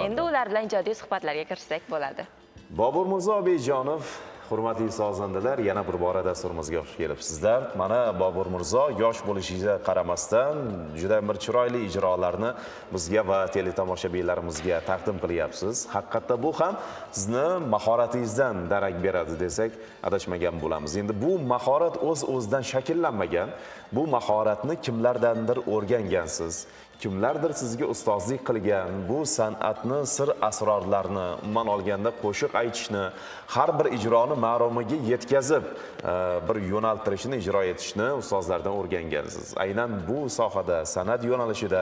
Endi ular bilan ijodiy suhbatlarga kirishsak bo'ladi. Bobur Mirzo Beyjonov, hurmatli sozandalar, yana bir bora dasturimizga xush kelibsizlar. Mana Bobur Mirzo yosh bo'lishiga qaramasdan juda bir chiroyli ijrolarni bizga va teletomoshabinlarimizga taqdim qilyapsiz. Haqiqatda bu ham sizni mahoratingizdan darak beradi desak adashmagan bo'lamiz. Endi bu mahorat o'z-o'zidan shakllanmagan. Bu mahoratni kimlardandir o'rgangansiz. Kimlardir sizga ustozlik qilgan, bu san'atni sir asrorlarini, umuman olganda qo'shiq aytishni, har bir ijroni ma'rumiga yetkazib, bir yo'naltirishni ijro etishni ustozlardan o'rgangansiz. Aynan bu sohada, san'at yo'nalishida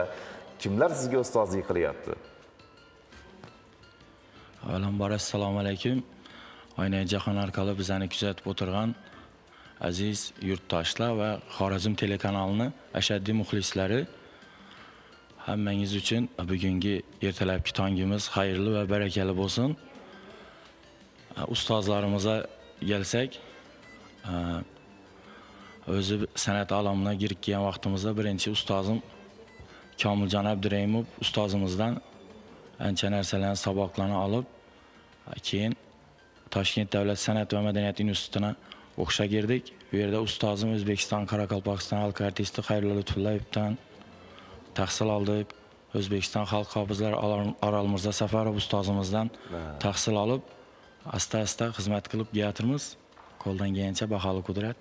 kimlar sizga ustozlik qilyapti? Avvalambor assalomu alaykum. Oyna jahon orqali bizani kuzatib o'tirgan aziz yurtdoshlar va Xorazm telekanalining ashaddiy muxlislari, hammangiz uchun bugungi ertalabki tongimiz xayrli va barakali bo'lsin. Ustozlarimizga kelsak, o'zi san'at olamiga girib kelgan vaqtimizda birinchi ustozim Komiljon Abdurahimov ustozimizdan ancha narsalarni saboqlarni olib, keyin Toshkent davlat san'at va madaniyat institutini o'qishga girdik. Bu yerda ustozim O'zbekiston Qoraqalpog'iston xalq artisti Xayrullo Lutfullayevdan tahsil oldik. O'zbekiston xalq hofizlari Orol Mirzo Safarov ustozimizdan tahsil olib, asta-asta xizmat qilib kelamiz. Qo'ldan kelgancha baholi qudrat.